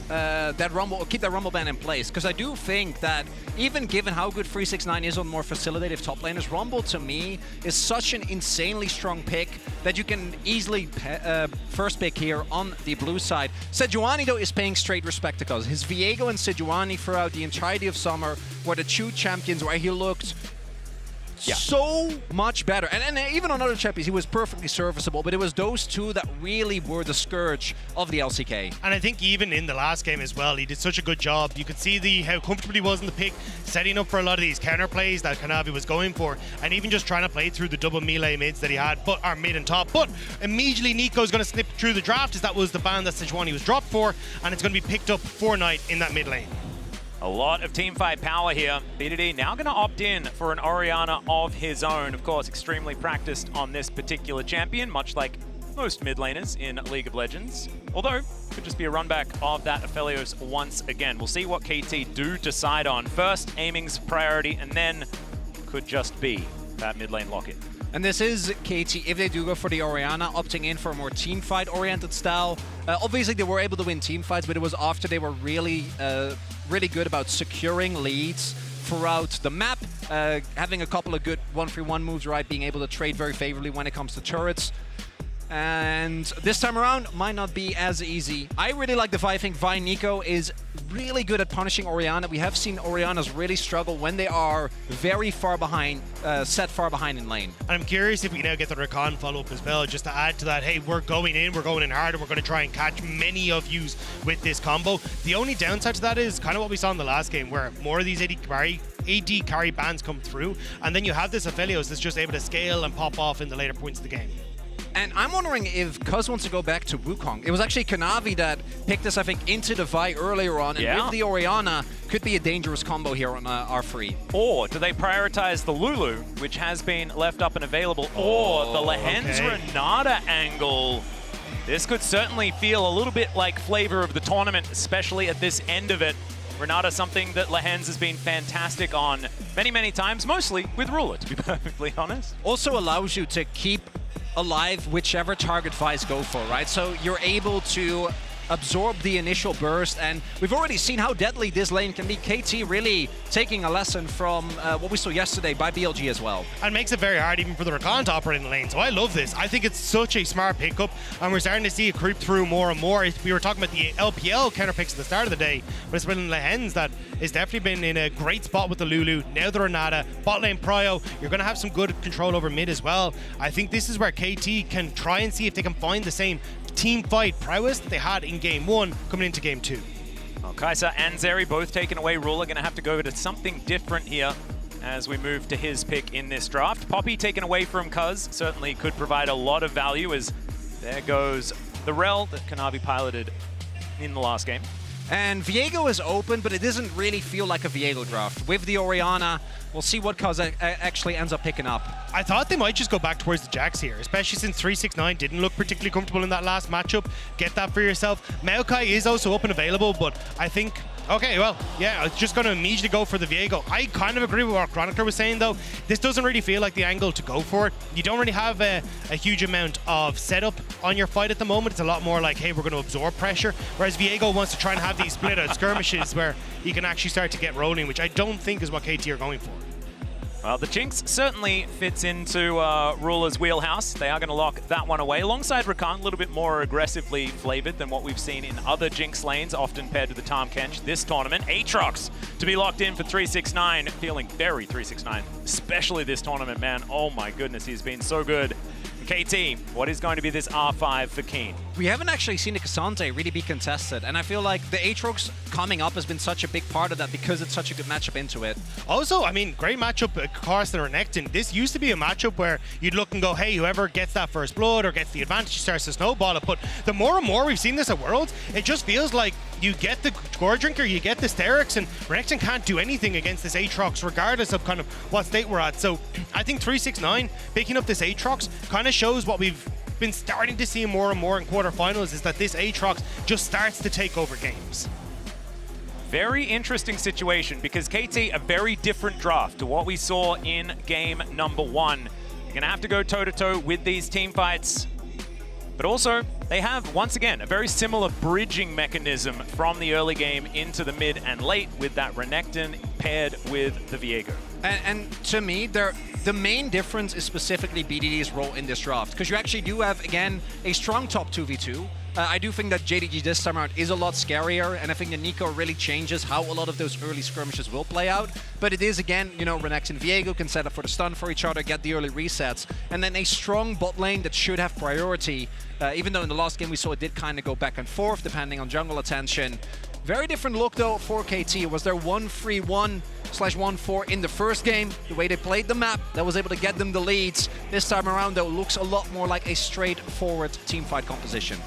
that Rumble, keep that Rumble ban in place, because I do think that even given how good 369 is on more facilitative top laners, Rumble to me is such an insanely strong pick that you can easily first pick here on the blue side. Sejuani though is paying straight respect to Cuz. His Viego and Sejuani throughout the entirety of summer were the two champions where he looked so much better. And even on other champions, he was perfectly serviceable, but it was those two that really were the scourge of the LCK. And I think even in the last game as well, he did such a good job. You could see how comfortable he was in the pick, setting up for a lot of these counter plays that Kanavi was going for, and even just trying to play through the double melee mids that he had, but our mid and top. But immediately Nico's going to slip through the draft, as that was the ban that Sejuani was dropped for, and it's going to be picked up for Knight in that mid lane. A lot of teamfight power here. BDD now going to opt in for an Orianna of his own. Of course, extremely practiced on this particular champion, much like most mid laners in League of Legends. Although, could just be a run back of that Aphelios once again. We'll see what KT do decide on. First, aiming's priority, and then could just be that mid lane lock-in. And this is KT, if they do go for the Orianna, opting in for a more teamfight-oriented style. Obviously, they were able to win teamfights, but it was after they were really good about securing leads throughout the map, having a couple of good 1-3-1 moves, right, being able to trade very favorably when it comes to turrets. And this time around, might not be as easy. I really like the Vi. I think Vi Nico is really good at punishing Orianna. We have seen Oriannas really struggle when they are very far behind, set far behind in lane. I'm curious if we now get the Rakan follow-up as well, just to add to that, hey, we're going in hard, and we're going to try and catch many of yous with this combo. The only downside to that is kind of what we saw in the last game, where more of these AD carry bans come through, and then you have this Aphelios that's just able to scale and pop off in the later points of the game. And I'm wondering if Cuz wants to go back to Wukong. It was actually Kanavi that picked us, I think, into the Vi earlier on, and with the Orianna, could be a dangerous combo here on R3. Or do they prioritize the Lulu, which has been left up and available, or the Lehens Renata angle? This could certainly feel a little bit like flavor of the tournament, especially at this end of it. Renata, something that Lehens has been fantastic on many, many times, mostly with Ruler, to be perfectly honest. Also allows you to keep alive whichever target Vi's go for, right? So you're able to absorb the initial burst, and we've already seen how deadly this lane can be. KT really taking a lesson from what we saw yesterday by BLG as well. And makes it very hard even for the Rakan to operate in the lane, so I love this. I think it's such a smart pickup, and we're starting to see it creep through more and more. We were talking about the LPL counter picks at the start of the day, but it's been Lehens that has definitely been in a great spot with the Lulu, now the Renata, bot lane prio. You're going to have some good control over mid as well. I think this is where KT can try and see if they can find the same team fight prowess that they had in game 1 coming into game 2. Well, Kai'Sa and Zeri both taken away. Ruler going to have to go to something different here as we move to his pick in this draft. Poppy taken away from Cuz certainly could provide a lot of value, as there goes the Rel that Kanavi piloted in the last game. And Viego is open, but it doesn't really feel like a Viego draft. With the Orianna, we'll see what Cuz actually ends up picking up. I thought they might just go back towards the Jax here, especially since 369 didn't look particularly comfortable in that last matchup. Get that for yourself. Maokai is also up and available, but I think, okay, well, yeah, I'm just going to immediately go for the Viego. I kind of agree with what Chronicler was saying, though. This doesn't really feel like the angle to go for it. You don't really have a huge amount of setup on your fight at the moment. It's a lot more like, hey, we're going to absorb pressure, whereas Viego wants to try and have these split-out skirmishes where he can actually start to get rolling, which I don't think is what KT are going for. Well, the Jinx certainly fits into Ruler's wheelhouse. They are going to lock that one away. Alongside Rakan, a little bit more aggressively flavored than what we've seen in other Jinx lanes, often paired to the Tahm Kench this tournament. Aatrox to be locked in for 369, feeling very 369, especially this tournament, man. Oh my goodness, he's been so good. KT, what is going to be this R5 for Keen? We haven't actually seen the Cassante really be contested, and I feel like the Aatrox coming up has been such a big part of that because it's such a good matchup into it. Also, I mean, great matchup, Karsten or Renekton. This used to be a matchup where you'd look and go, hey, whoever gets that first blood or gets the advantage starts to snowball it, but the more and more we've seen this at Worlds, it just feels like you get the Gore Drinker, you get the Sterix, and Renekton can't do anything against this Aatrox regardless of kind of what state we're at. So I think 369 picking up this Aatrox kind of shows what we've been starting to see more and more in quarterfinals, is that this Aatrox just starts to take over games. Very interesting situation, because KT, a very different draft to what we saw in game number 1. You're going to have to go toe-to-toe with these team fights. But also, they have, once again, a very similar bridging mechanism from the early game into the mid and late with that Renekton paired with the Viego. And to me, the main difference is specifically BDD's role in this draft, because you actually do have, again, a strong top 2v2. I do think that JDG this time around is a lot scarier, and I think that Nico really changes how a lot of those early skirmishes will play out. But it is, again, you know, Renekton and Viego can set up for the stun for each other, get the early resets, and then a strong bot lane that should have priority, even though in the last game we saw it did kind of go back and forth depending on jungle attention. Very different look, though, for KT. It was their 1-3-1/1-4 in the first game. The way they played the map, that was able to get them the leads. This time around, though, looks a lot more like a straightforward teamfight composition.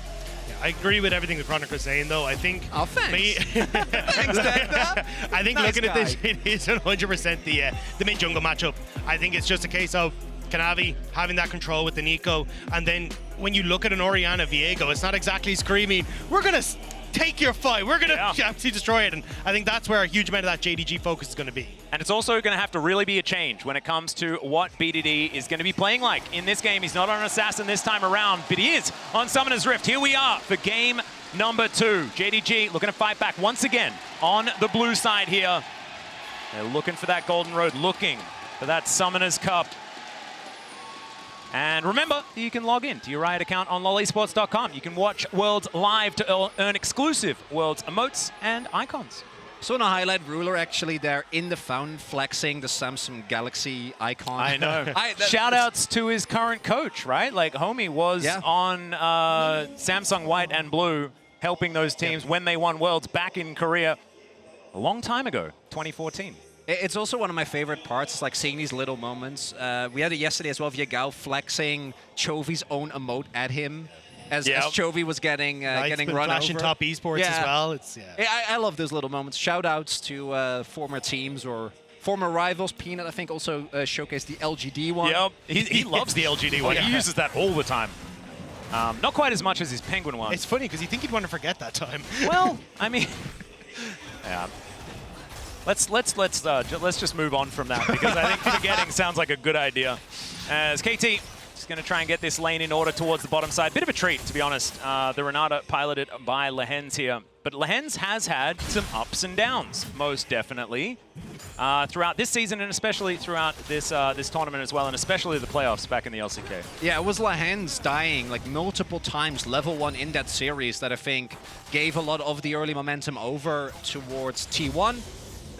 I agree with everything the Chronicle is saying, though. I think... Oh, thanks. Thanks, Dad. I think Nice looking guy. at this, it is 100% the mid-jungle matchup. I think it's just a case of Kanavi having that control with the Nico, and then when you look at an Orianna Viego, it's not exactly screaming, we're going to take your fight, we're going to absolutely destroy it, and I think that's where a huge amount of that JDG focus is going to be. And it's also going to have to really be a change when it comes to what BDD is going to be playing like. In this game, he's not on Assassin this time around, but he is on Summoner's Rift. Here we are for game number 2. JDG looking to fight back once again on the blue side here. They're looking for that Golden Road, looking for that Summoner's Cup. And remember, you can log in to your Riot account on lolesports.com. You can watch Worlds live to earn exclusive Worlds emotes and icons. So in a highlight, Ruler actually there in the fountain flexing the Samsung Galaxy icon. I know. Shout outs to his current coach, right? Like, homie was on Samsung White and Blue, helping those teams when they won Worlds back in Korea a long time ago, 2014. It's also one of my favorite parts, it's like seeing these little moments. We had it yesterday as well, Viego flexing Chovy's own emote at him as Chovy was getting getting run flashing over. top esports as well. It's I love those little moments. Shout outs to former teams or former rivals. Peanut, I think, also showcased the LGD one. Yep, he loves the LGD one. He uses that all the time. Not quite as much as his Penguin one. It's funny because you think he'd want to forget that time. Well, I mean, yeah. Let's just move on from that because I think forgetting sounds like a good idea. As KT is going to try and get this lane in order towards the bottom side. Bit of a treat, to be honest. The Renata piloted by Lehens here. But Lehens has had some ups and downs, most definitely, throughout this season and especially throughout this this tournament as well, and especially the playoffs back in the LCK. Yeah, it was Lehens dying like multiple times level 1 in that series that I think gave a lot of the early momentum over towards T1.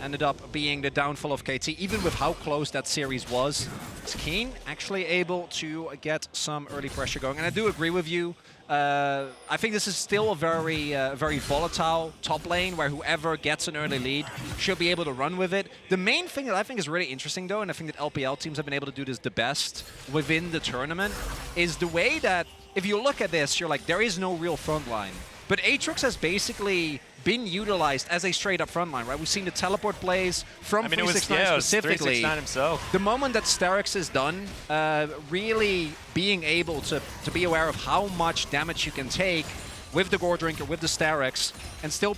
Ended up being the downfall of KT, even with how close that series was. Is Keen actually able to get some early pressure going? And I do agree with you. I think this is still a very volatile top lane where whoever gets an early lead should be able to run with it. The main thing that I think is really interesting, though, and I think that LPL teams have been able to do this the best within the tournament, is the way that if you look at this, you're like, there is no real front line. But Aatrox has basically been utilized as a straight-up frontline, right? We've seen the teleport plays from 369 specifically. 369 himself. The moment that Sterix is done, really being able to be aware of how much damage you can take with the Gore Drinker, with the Sterix, and still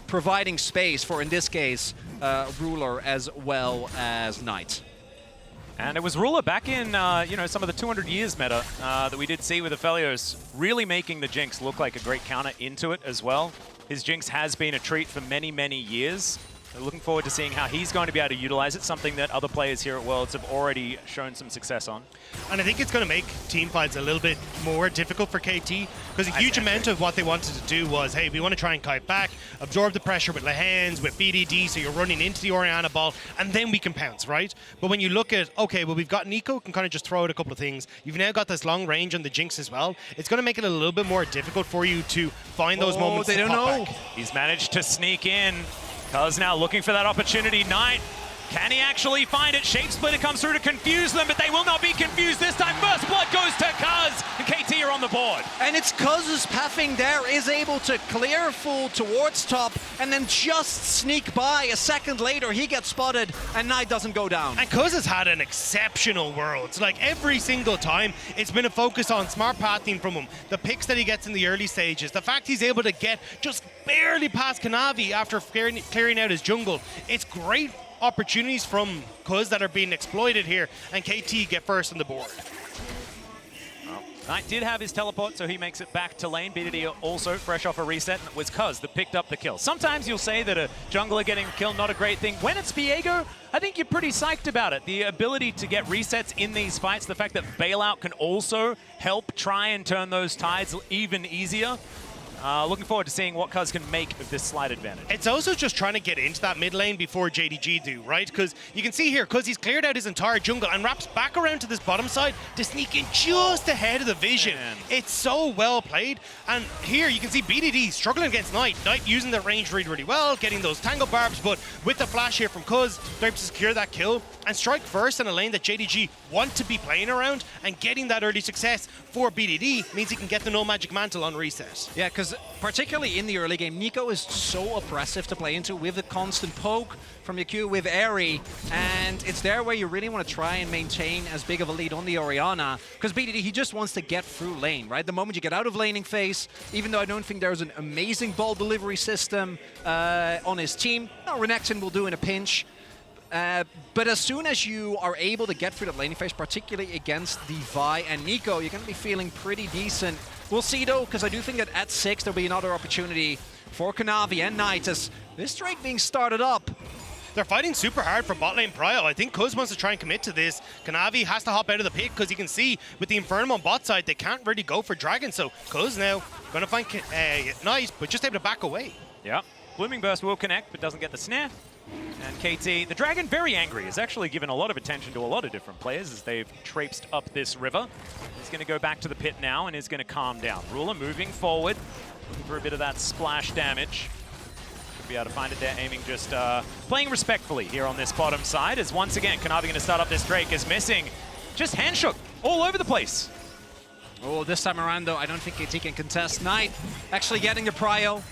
providing space for, in this case, Ruler as well as Knight. And it was Ruler back in, you know, some of the 200 years meta that we did see with Aphelios, really making the Jinx look like a great counter into it as well. His Jinx has been a treat for many, many years. We're looking forward to seeing how he's going to be able to utilize it, something that other players here at Worlds have already shown some success on. And I think it's going to make team fights a little bit more difficult for KT, because a huge amount of what they wanted to do was, hey, we want to try and kite back, absorb the pressure with Lehens, with BDD, so you're running into the Orianna ball, and then we can pounce, right? But when you look at, okay, well, we've got Nico, can kind of just throw out a couple of things. You've now got this long range on the Jinx as well. It's going to make it a little bit more difficult for you to find those moments they to don't pop know. back. He's managed to sneak in. Cuz now looking for that opportunity. Knight, can he actually find it? Shapesplitter comes through to confuse them, but they will not be confused this time. First blood goes to Cuz, and KT are on the board. And it's Cuz's pathing there is able to clear full towards top and then just sneak by. A second later, he gets spotted and Knight doesn't go down. And Cuz has had an exceptional Worlds. Like every single time, it's been a focus on smart pathing from him. The picks that he gets in the early stages, the fact he's able to get just barely past Kanavi after clearing out his jungle. It's great opportunities from Cuz that are being exploited here, and KT get first on the board. Knight did have his teleport, so he makes it back to lane. BDD also fresh off a reset, and it was Cuz that picked up the kill. Sometimes you'll say that a jungler getting a kill, not a great thing. When it's Viego, I think you're pretty psyched about it. The ability to get resets in these fights, the fact that bailout can also help try and turn those tides even easier. Looking forward to seeing what Cuz can make of this slight advantage. It's also just trying to get into that mid lane before JDG do, right? Because you can see here, Cuz he's cleared out his entire jungle and wraps back around to this bottom side to sneak in just ahead of the vision. Man. It's so well played. And here you can see BDD struggling against Knight. Knight using the range read really well, getting those tangle barbs, but with the flash here from Cuz, they're able to secure that kill and strike first in a lane that JDG want to be playing around, and getting that early success for BDD means he can get the no magic mantle on reset. Yeah, because particularly in the early game, Nico is so oppressive to play into with the constant poke from your Q with Airy, and it's there where you really want to try and maintain as big of a lead on the Orianna, because BDD, he just wants to get through lane, right? The moment you get out of laning phase, even though I don't think there's an amazing ball delivery system on his team, no, Renekton will do in a pinch. But as soon as you are able to get through that laning phase, particularly against the Vi and Nico, you're going to be feeling pretty decent. We'll see though, because I do think that at 6 there'll be another opportunity for Kanavi and Knight as this trade being started up. They're fighting super hard for bot lane prio. I think Cuz wants to try and commit to this. Kanavi has to hop out of the pick because you can see with the Infernum on bot side, they can't really go for Dragon. So Cuz now going to find Knight, but just able to back away. Yeah, Blooming Burst will connect, but doesn't get the snare. And KT, the Dragon, very angry, has actually given a lot of attention to a lot of different players as they've traipsed up this river. He's going to go back to the pit now and is going to calm down. Ruler moving forward, looking for a bit of that splash damage. Should be able to find it there, aiming just playing respectfully here on this bottom side, as once again, Kanavi going to start up this Drake, is missing. Just handshook all over the place. Oh, this time around though, I don't think KT can contest. Knight actually getting the prio.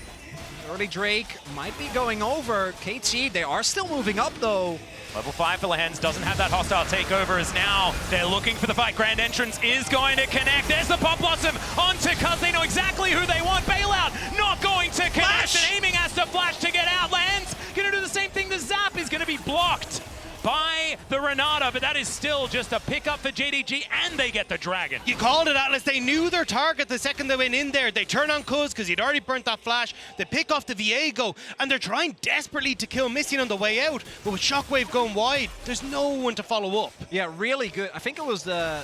Early Drake might be going over. KT, they are still moving up though. Level 5 for Lehens doesn't have that hostile takeover as now they're looking for the fight. Grand Entrance is going to connect. There's the Pop Blossom onto Cuz. They know exactly who they want. Bailout not going to connect. Flash. And aiming has to flash to get out. Lehens going to do the same thing. The Zap is going to be blocked by the Renata, but that is still just a pickup for JDG, and they get the Dragon. You called it, Atlas. They knew their target the second they went in there. They turn on Cuz because he'd already burnt that flash. They pick off the Viego, and they're trying desperately to kill Missing on the way out. But with Shockwave going wide, there's no one to follow up. Yeah, really good. I think it was the,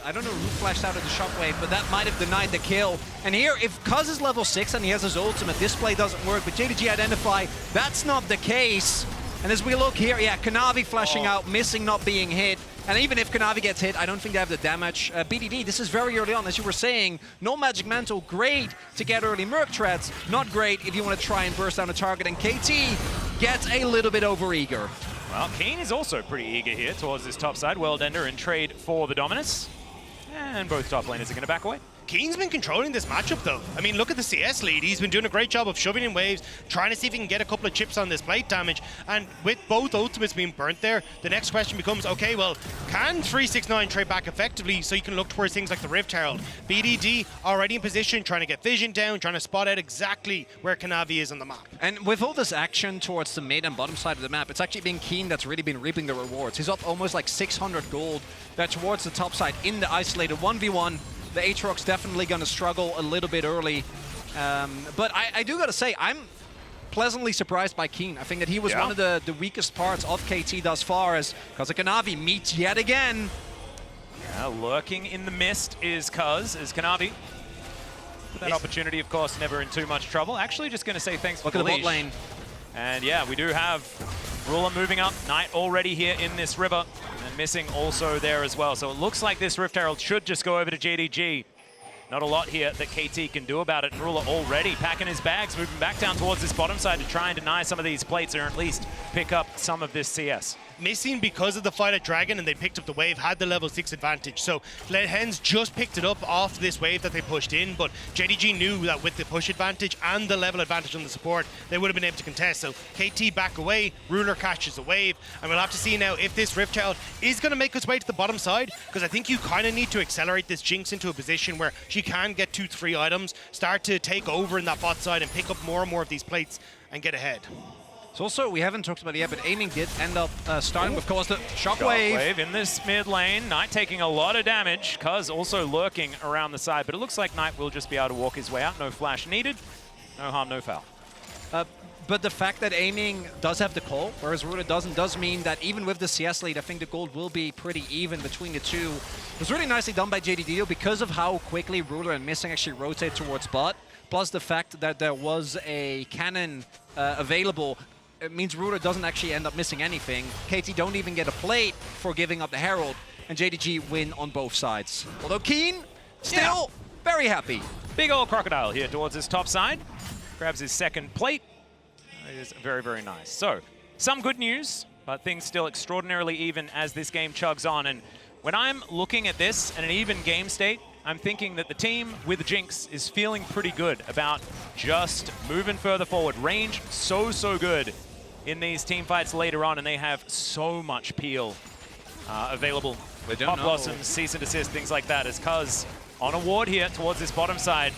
I don't know who flashed out of the Shockwave, but that might have denied the kill. And here, if Cuz is level 6 and he has his ultimate, this play doesn't work. But JDG identify that's not the case. And as we look here, yeah, Kanavi flashing out, Missing not being hit. And even if Kanavi gets hit, I don't think they have the damage. BDD, this is very early on, as you were saying. No Magic Mantle, great to get early Merc Treads. Not great if you want to try and burst down a target. And KT gets a little bit over-eager. Well, Keen is also pretty eager here towards this top side. World Ender in trade for the Dominus. And both top laners are going to back away. Keen's been controlling this matchup though. I mean, look at the CS lead. He's been doing a great job of shoving in waves, trying to see if he can get a couple of chips on this plate damage. And with both ultimates being burnt there, the next question becomes, okay, well, can 369 trade back effectively so you can look towards things like the Rift Herald? BDD already in position, trying to get vision down, trying to spot out exactly where Kanavi is on the map. And with all this action towards the mid and bottom side of the map, it's actually been Keen that's really been reaping the rewards. He's up almost like 600 gold there towards the top side in the isolated 1v1. The Aatrox definitely going to struggle a little bit early. But I do got to say, I'm pleasantly surprised by Keen. I think that he was one of the weakest parts of KT thus far, as Kanavi meets yet again. Yeah, lurking in the mist is Cuz, is Kanavi. That opportunity, of course, never in too much trouble. Actually, just going to say thanks for the leash. Look at the bot lane. And yeah, we do have Ruler moving up. Knight already here in this river. And Missing also there as well. So it looks like this Rift Herald should just go over to JDG. Not a lot here that KT can do about it. Ruler already packing his bags, moving back down towards this bottom side to try and deny some of these plates, or at least pick up some of this CS. Missing, because of the fight at Dragon and they picked up the wave, had the level 6 advantage. So Lehens just picked it up off this wave that they pushed in, but JDG knew that with the push advantage and the level advantage on the support, they would have been able to contest. So KT back away, Ruler catches a wave, and we'll have to see now if this Rift Child is going to make its way to the bottom side, because I think you kind of need to accelerate this Jinx into a position where she can get 2-3 items, start to take over in that bot side and pick up more and more of these plates and get ahead. So also, we haven't talked about it yet, but Aiming did end up starting with, of course, the Shockwave. Shockwave in this mid lane. Knight taking a lot of damage. Cuz also lurking around the side, but it looks like Knight will just be able to walk his way out. No flash needed. No harm, no foul. But the fact that Aiming does have the call, whereas Ruler doesn't, does mean that even with the CS lead, I think the gold will be pretty even between the two. It was really nicely done by JDG though, because of how quickly Ruler and Missing actually rotate towards bot, plus the fact that there was a cannon available. It means Ruler doesn't actually end up missing anything. KT don't even get a plate for giving up the Herald, and JDG win on both sides. Although Keen, still very happy. Big old Crocodile here towards his top side. Grabs his second plate. It is very, very nice. So, some good news, but things still extraordinarily even as this game chugs on. And when I'm looking at this in an even game state, I'm thinking that the team with Jinx is feeling pretty good about just moving further forward. Range so good in these team fights later on, and they have so much peel available. Pop Blossoms, cease and desist, things like that. As Cuz on a ward here towards this bottom side.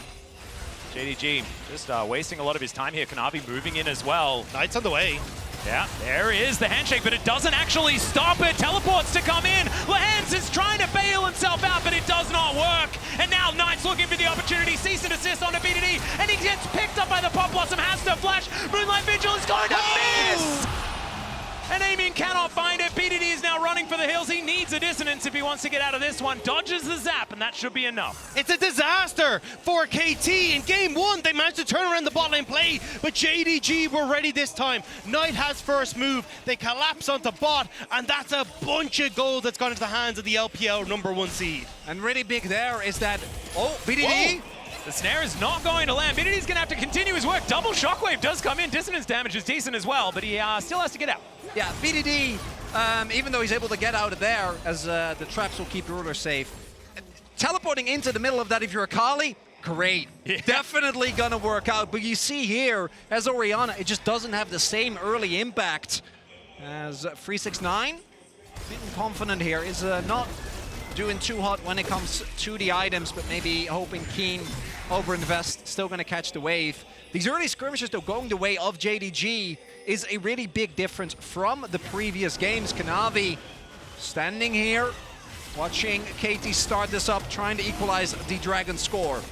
JDG just wasting a lot of his time here. Kanavi moving in as well. Knight's on the way. Yeah, there is the handshake, but it doesn't actually stop it. Teleports to come in. Lehans is trying to bail himself out, but it does not work. And now Knight's looking for the opportunity. Cease and desist onto BDD, and he gets picked up by the Pop Blossom. Has to flash. Moonlight Vigil is going to miss! And Aiming cannot find it. BDD is now running for the hills. He needs a dissonance if he wants to get out of this one. Dodges the zap, and that should be enough. It's a disaster for KT. In game one, they managed to turn around the bot lane play, but JDG were ready this time. Knight has first move. They collapse onto bot, and that's a bunch of gold that's gone into the hands of the LPL #1 seed. And really big there is that, BDD. Whoa. The snare is not going to land. BDD's going to have to continue his work. Double Shockwave does come in. Dissonance damage is decent as well, but he still has to get out. Yeah, BDD, even though he's able to get out of there, as the traps will keep Ruler safe. Teleporting into the middle of that if you're a Kali, great. Yeah. Definitely gonna work out. But you see here, as Orianna, it just doesn't have the same early impact as 369. Feeling confident here, is not doing too hot when it comes to the items, but maybe hoping Keen overinvest, still gonna catch the wave. These early skirmishes though going the way of JDG is a really big difference from the previous games. Kanavi standing here, watching KT start this up, trying to equalize the Dragon score.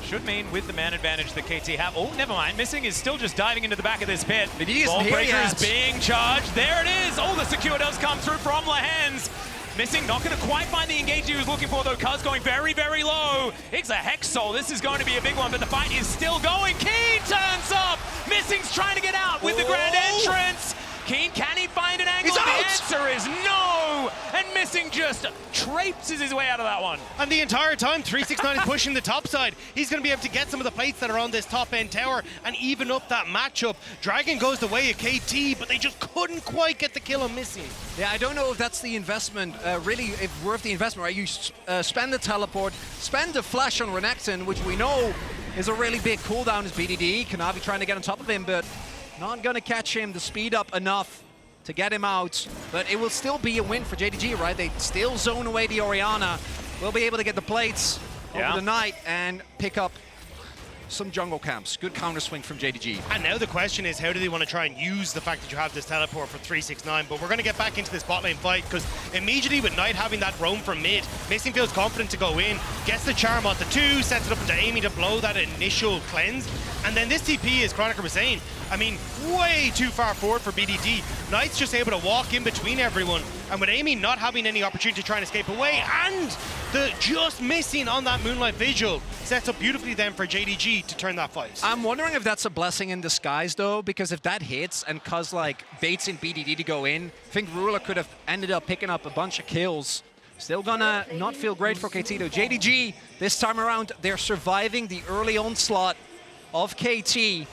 Should mean with the man advantage that KT have. Oh, never mind. Missing is still just diving into the back of this pit. Ballbreaker is being charged. There it is. Oh, the secure does come through from Lehans. Missing, not going to quite find the engage he was looking for, though. Cuz going very, very low. It's a Hex Soul. This is going to be a big one, but the fight is still going. Keen turns up. Missing's trying to get out with the grand entrance. Keen, can he find an angle? The answer is no! And Missing just traipses his way out of that one. And the entire time, 369 is pushing the top side. He's going to be able to get some of the plates that are on this top end tower and even up that matchup. Dragon goes the way of KT, but they just couldn't quite get the kill on Missing. Yeah, I don't know if that's the investment, really if worth the investment, right? You spend the teleport, spend the flash on Renekton, which we know is a really big cooldown as BDD. Kanavi trying to get on top of him, but not gonna catch him, the speed up enough to get him out. But it will still be a win for JDG, right? They still zone away the Orianna. We'll be able to get the plates over the night and pick up some jungle camps. Good counter swing from JDG. And now the question is, how do they want to try and use the fact that you have this teleport for 369? But we're going to get back into this bot lane fight, because immediately with Knight having that roam from mid, Missing feels confident to go in, gets the charm onto 2, sets it up into Amy to blow that initial cleanse. And then this TP, as Chronicle was saying, I mean, way too far forward for BDD. Knight's just able to walk in between everyone, and with Amy not having any opportunity to try and escape away, and the just missing on that Moonlight Vigil, sets up beautifully then for JDG to turn that fight. I'm wondering if that's a blessing in disguise though, because if that hits and Cuz like baits in BDD to go in, I think Ruler could have ended up picking up a bunch of kills. Still gonna not feel great for KT though. JDG, this time around, they're surviving the early onslaught of KT.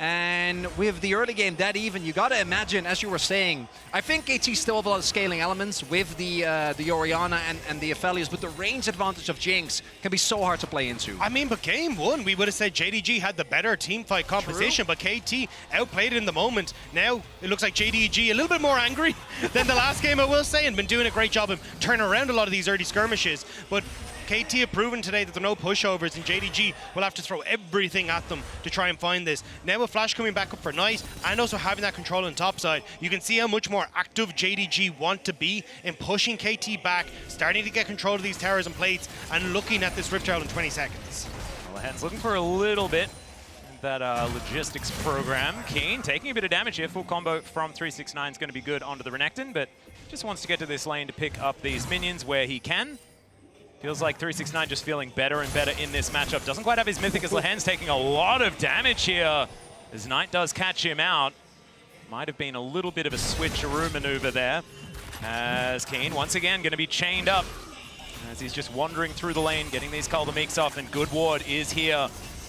And with the early game that even, you gotta imagine, as you were saying, I think KT still have a lot of scaling elements with the Orianna and the Aphelios, but the range advantage of Jinx can be so hard to play into. I mean, but game one, we would have said JDG had the better team fight composition, but KT outplayed it in the moment. Now, it looks like JDG a little bit more angry than the last game, I will say, and been doing a great job of turning around a lot of these early skirmishes. But KT have proven today that there are no pushovers, and JDG will have to throw everything at them to try and find this. Now with Flash coming back up for Knight, and also having that control on top side, you can see how much more active JDG want to be in pushing KT back, starting to get control of these towers and plates, and looking at this Rift Herald in 20 seconds. Well, Lahen's looking for a little bit of that logistics program. Keen taking a bit of damage here. Full combo from 369 is going to be good onto the Renekton, but just wants to get to this lane to pick up these minions where he can. Feels like 369 just feeling better and better in this matchup. Doesn't quite have his Mythic as Lahen's taking a lot of damage here as Knight does catch him out. Might have been a little bit of a switcheroo maneuver there as Keen once again going to be chained up as he's just wandering through the lane, getting these Calder Meeks off, and good ward is here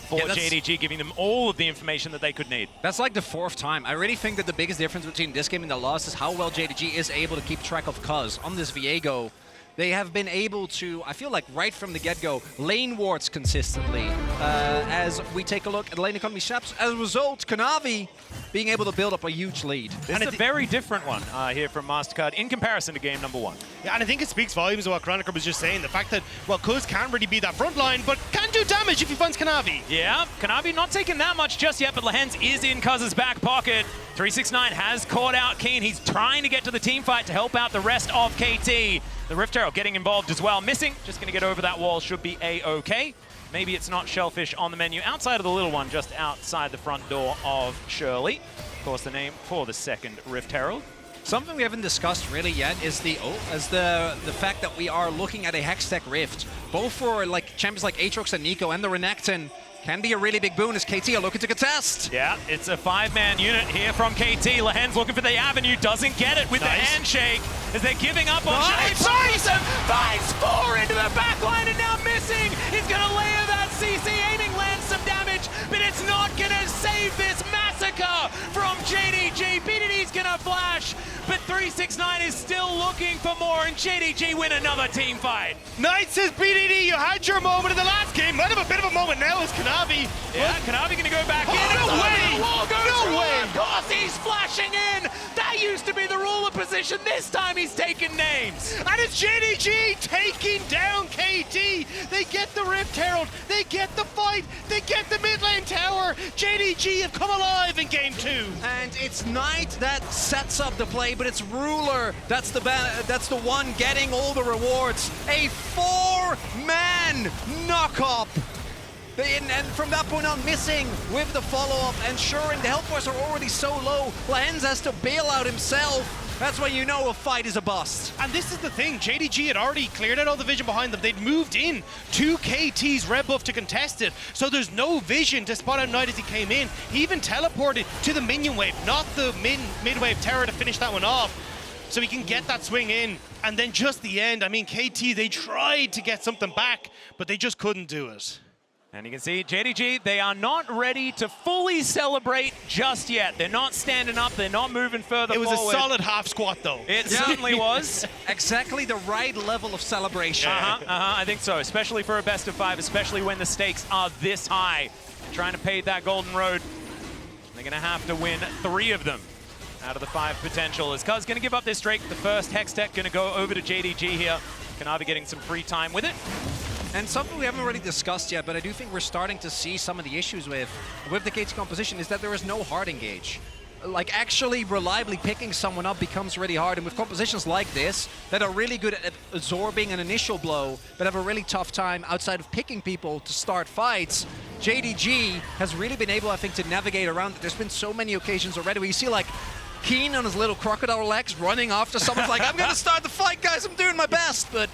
for JDG, giving them all of the information that they could need. That's like the 4th time. I really think that the biggest difference between this game and the last is how well JDG is able to keep track of Cuz. On this Viego, they have been able to, I feel like right from the get-go, lane wards consistently. As we take a look at lane economy snaps, as a result, Kanavi being able to build up a huge lead. This is a very different one here from Mastercard in comparison to game number 1. Yeah, and I think it speaks volumes of what Chronicle was just saying. The fact that, well, Kuz can't really be that front line, but can do damage if he finds Kanavi. Yeah, Kanavi not taking that much just yet, but Lahen's is in Cuz's back pocket. 369 has caught out Keen. He's trying to get to the team fight to help out the rest of KT. The Rift Herald getting involved as well. Missing, just going to get over that wall, should be A-okay. Maybe it's not Shellfish on the menu outside of the little one, just outside the front door of Shirley. Of course, the name for the second Rift Herald. Something we haven't discussed really yet is the fact that we are looking at a Hextech Rift, both for like champions like Aatrox and Nico, and the Renekton can be a really big boon as KT are looking to contest. Yeah, it's a 5-man unit here from KT. Lahen's looking for the avenue, doesn't get it with the handshake as they're giving up on Shirley. Finds 4 into the back line and now missing. He's going to layer that CC, aiming lands some damage, but it's not going to save this massacre from JDG. PDD's going to flash, but 369 is still looking for more, and JDG win another team fight. Knight says, PDD, you had your moment in the last game. Might have a bit of a moment now as Kanavi. Yeah, Kanavi going to go back in. No way! No way! Of course he's flashing in. That used to be the ruler position. This time he's taking names. And it's JDG taking down KT. They get the Rift Herald. They get the fight. They get the mid lane tower. JDG have come alive in game 2. And it's Knight that sets up the play, but it's Ruler that's the one getting all the rewards. A 4-man knock-up. And from that point on, missing with the follow-up, ensuring the health bars are already so low. Lahen's has to bail out himself. That's when you know a fight is a bust. And this is the thing, JDG had already cleared out all the vision behind them. They'd moved in to KT's red buff to contest it, so there's no vision to spot out Knight as he came in. He even teleported to the minion wave, not the mid-wave terror to finish that one off, so he can get that swing in. And then just the end, I mean, KT, they tried to get something back, but they just couldn't do it. And you can see JDG, they are not ready to fully celebrate just yet. They're not standing up, they're not moving further forward. It was a solid half squat though. It certainly was. Exactly the right level of celebration. I think so, especially for a best of 5, especially when the stakes are this high. Trying to pave that golden road. They're gonna have to win 3 of them out of the 5 potential. As Cuz gonna give up this streak, the first Hextech gonna go over to JDG here. Kanavi getting some free time with it. And something we haven't really discussed yet, but I do think we're starting to see some of the issues with the KT composition is that there is no hard engage. Like, actually reliably picking someone up becomes really hard, and with compositions like this that are really good at absorbing an initial blow, but have a really tough time outside of picking people to start fights, JDG has really been able, I think, to navigate around it. There's been so many occasions already where you see, like, Keen on his little crocodile legs running after someone's like, I'm gonna start the fight, guys, I'm doing my best, but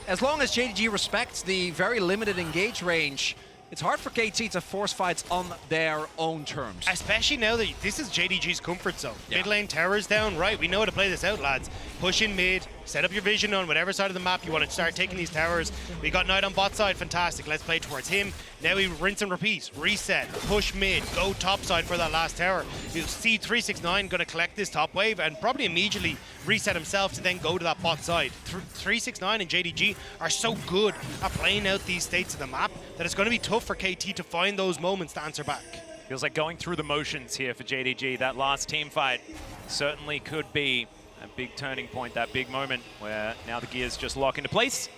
as long as JDG respects the very limited engage range, it's hard for KT to force fights on their own terms. Especially now that this is JDG's comfort zone. Yeah. Mid lane towers down, right, we know how to play this out, lads. Push in mid, set up your vision on whatever side of the map you want to start taking these towers. We got Knight on bot side, fantastic, let's play towards him. Now we rinse and repeat, reset, push mid, go top side for that last tower. You'll see 369 going to collect this top wave and probably immediately reset himself to then go to that bot side. 369 and JDG are so good at playing out these states of the map that it's going to be tough for KT to find those moments to answer back. Feels like going through the motions here for JDG. That last team fight certainly could be a big turning point, that big moment where now the gears just lock into place.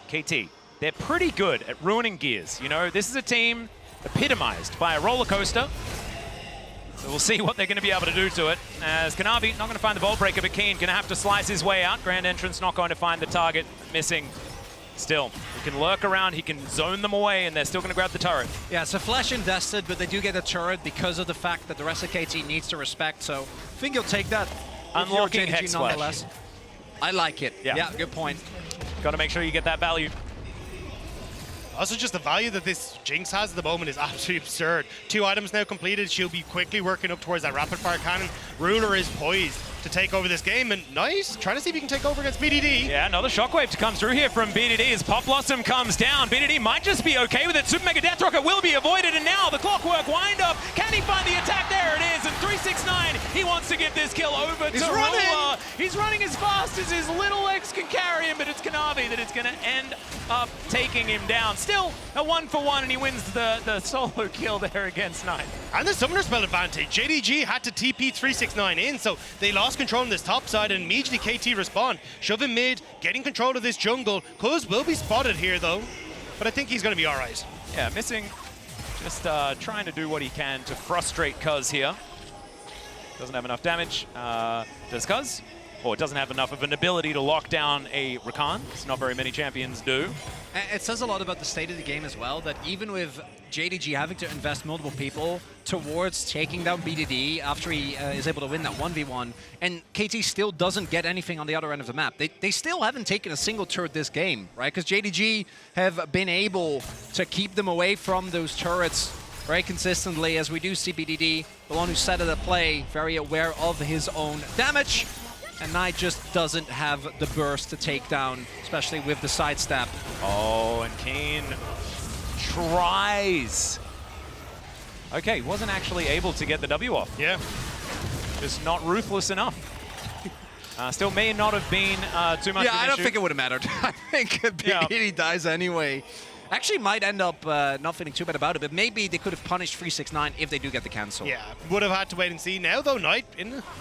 KT they're pretty good at ruining gears. You know, this is a team epitomized by a roller coaster. So we'll see what they're going to be able to do to it. As Kanavi not going to find the Vault Breaker, but Keen going to have to slice his way out. Grand Entrance not going to find the target, missing. Still, he can lurk around, he can zone them away, and they're still going to grab the turret. Yeah, it's a flash invested, but they do get a turret because of the fact that the rest of KT needs to respect, so I think you'll take that. Unlocking Hex nonetheless. Flash. I like it. Yeah, good point. Got to make sure you get that value. Also, just the value that this Jinx has at the moment is absolutely absurd. 2 items now completed. She'll be quickly working up towards that rapid fire cannon. Ruler is poised to take over this game, and nice, trying to see if he can take over against BDD. Yeah, another shockwave to come through here from BDD as Pop Blossom comes down. BDD might just be okay with it. Super Mega Death Rocket will be avoided, and now the Clockwork wind up. Can he find the attack? There it is, and 369, he wants to get this kill over to Ruler. He's running as fast as his little legs can carry him, but it's Kanavi that is going to end up taking him down. Still a 1-for-1, and he wins the solo kill there against Knight. And the Summoner Spell advantage. JDG had to TP 369 in, so they lost control on this top side, and immediately KT respond. Shove him mid, getting control of this jungle. Kuz will be spotted here, though, but I think he's going to be all right. Yeah, missing, just trying to do what he can to frustrate Kuz here. Doesn't have enough damage. Does Kuz? Or it doesn't have enough of an ability to lock down a Rakan. It's not very many champions do. It says a lot about the state of the game as well, that even with JDG having to invest multiple people towards taking down BDD after he is able to win that 1v1, and KT still doesn't get anything on the other end of the map. They still haven't taken a single turret this game, right? Because JDG have been able to keep them away from those turrets very consistently, as we do see BDD, the one who set it at play, very aware of his own damage. And Knight just doesn't have the burst to take down, especially with the sidestep. Oh, and Keen tries. Okay, wasn't actually able to get the W off. Yeah. Just not ruthless enough. Still may not have been too much of an I don't issue. think it would have mattered. I think BDD dies anyway. Actually might end up not feeling too bad about it, but maybe they could have punished 369 if they do get the cancel. Yeah, would have had to wait and see. Now, though, Knight,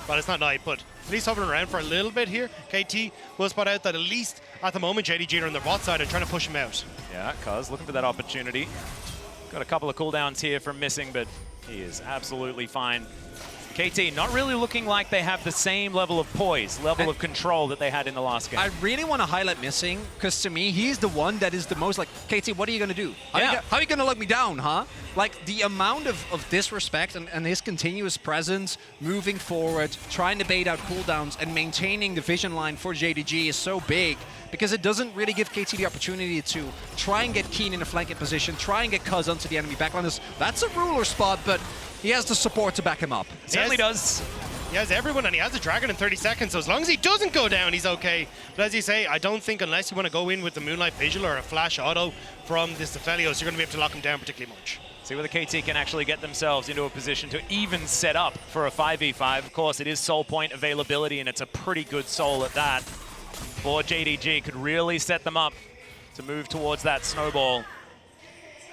well, it's not Knight, but at least hovering around for a little bit here. KT will spot out that at least at the moment JDG are on the bot side and trying to push him out. Yeah, Kuz looking for that opportunity. Got a couple of cooldowns here from missing, but he is absolutely fine. KT not really looking like they have the same level of poise, level of control that they had in the last game. I really want to highlight Missing, because to me, he's the one that is the most like, KT, what are you going to do? How are you going to let me down, huh? Like, the amount of disrespect and his continuous presence, moving forward, trying to bait out cooldowns, and maintaining the vision line for JDG is so big, because it doesn't really give KT the opportunity to try and get Keen in a flanking position, try and get Kuz onto the enemy backline. That's a ruler spot, but he has the support to back him up. Certainly does. He has everyone, and he has a dragon in 30 seconds, so as long as he doesn't go down, he's okay. But as you say, I don't think unless you want to go in with the Moonlight Vigil or a Flash Auto from this Aphelios, you're going to be able to lock him down particularly much. See whether KT can actually get themselves into a position to even set up for a 5v5. Of course, it is soul point availability, and it's a pretty good soul at that. For JDG, could really set them up to move towards that snowball.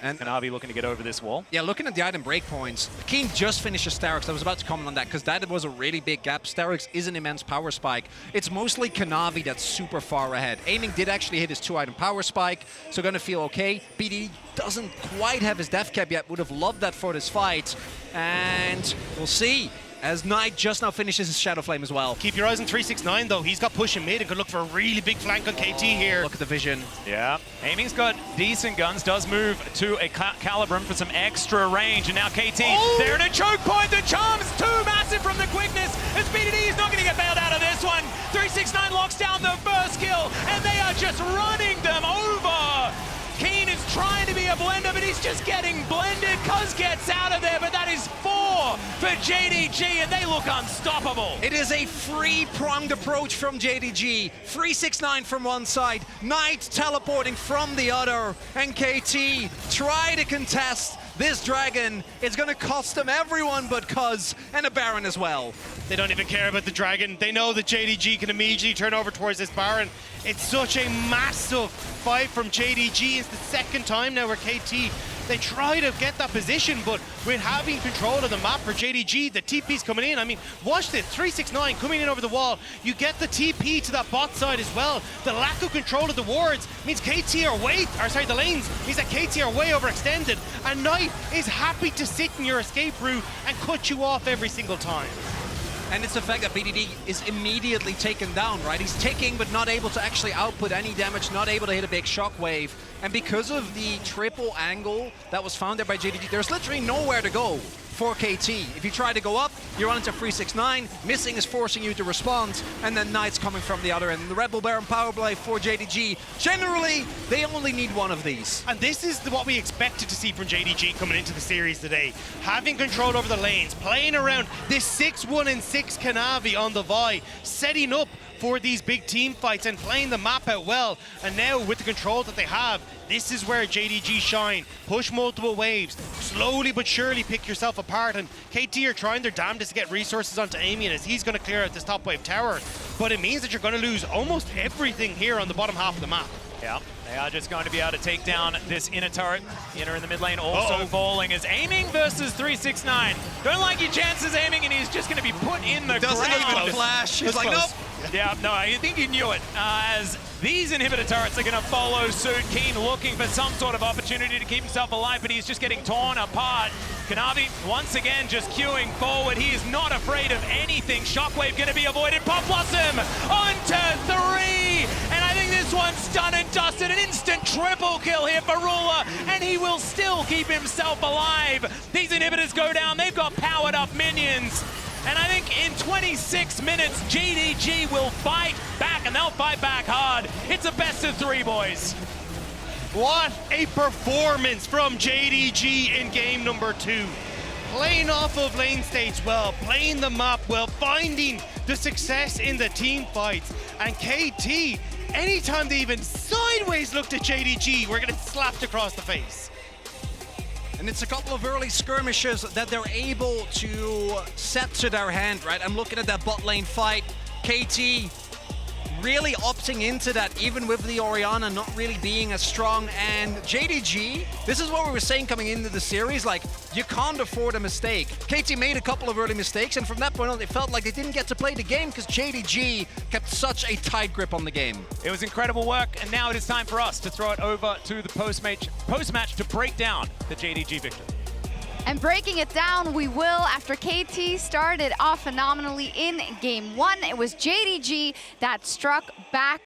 And Kanavi looking to get over this wall. Yeah, looking at the item breakpoints, Keen just finished a Starix. I was about to comment on that because that was a really big gap. Starix is an immense power spike. It's mostly Kanavi that's super far ahead. Aiming did actually hit his 2-item power spike, so going to feel okay. BD doesn't quite have his death cap yet. Would have loved that for this fight. And we'll see. As Knight just now finishes his Shadow Flame as well. Keep your eyes on 369, though. He's got push in mid and could look for a really big flank on KT here. Look at the vision. Yeah. Aiming's got decent guns. Does move to a Calibrum for some extra range. And now KT, they're in a choke point. The charm's too massive from the quickness. As BDD is not going to get bailed out of this one. 369 locks down the first kill. And they are just running them over. Keen is trying to be a blender, but he's just getting blended. Kuz gets out of there, but that is 4 for JDG, and they look unstoppable. It is a three-pronged approach from JDG. 369 from one side, Knight teleporting from the other, and KT try to contest this dragon. It's going to cost them everyone but Kuz and a Baron as well. They don't even care about the dragon. They know that JDG can immediately turn over towards this Baron. It's such a massive fight from JDG. It's the second time now where KT They try to get that position, but with having control of the map for JDG, the TP's coming in. I mean, watch this, 369 coming in over the wall. You get the TP to that bot side as well. The lack of control of the wards means KT are the lanes means that KT are way overextended, and Knight is happy to sit in your escape route and cut you off every single time. And it's the fact that BDD is immediately taken down, right? He's ticking, but not able to actually output any damage, not able to hit a big shockwave. And because of the triple angle that was found there by JDG, there's literally nowhere to go for KT. If you try to go up, you run into 369, missing is forcing you to respond, and then Knight's coming from the other end. The Red Bull Baron power play for JDG, generally, they only need one of these. And this is what we expected to see from JDG coming into the series today. Having control over the lanes, playing around this 6-1 and 6 Kanavi on the Vi, setting up for these big team fights and playing the map out well. And now with the control that they have, this is where JDG shine. Push multiple waves, slowly but surely pick yourself apart. And KT are trying their damnedest to get resources onto Amian as he's going to clear out this top wave tower. But it means that you're going to lose almost everything here on the bottom half of the map. Yeah, they are just going to be able to take down this inner turret. Inner in the mid lane also falling as aiming versus 369. Don't like your chances aiming, and he's just going to be put in the Doesn't ground. even flash. He's like, nope. Yeah, no, I think he knew it. As these inhibitor turrets are going to follow suit. Keen looking for some sort of opportunity to keep himself alive, but he's just getting torn apart. Kanavi, once again, just queuing forward. He is not afraid of anything. Shockwave going to be avoided. Pop Blossom onto 3. And I think this one's done and dusted. An instant triple kill here for Ruler, and he will still keep himself alive. These inhibitors go down. They've got powered up minions. And I think in 26 minutes, JDG will fight back, and they'll fight back hard. It's a best of 3, boys. What a performance from JDG in game number 2. Playing off of lane states well, playing the map well, finding the success in the team fights. And KT, anytime they even sideways looked at JDG, we're getting slapped across the face. And it's a couple of early skirmishes that they're able to set to their hand, right? I'm looking at that bot lane fight. KT really opting into that, even with the Orianna not really being as strong. And JDG, this is what we were saying coming into the series, like, you can't afford a mistake. KT made a couple of early mistakes, and from that point on, it felt like they didn't get to play the game because JDG kept such a tight grip on the game. It was incredible work, and now it is time for us to throw it over to the post-match to break down the JDG victory. And breaking it down, we will, after KT started off phenomenally in game 1. It was JDG that struck back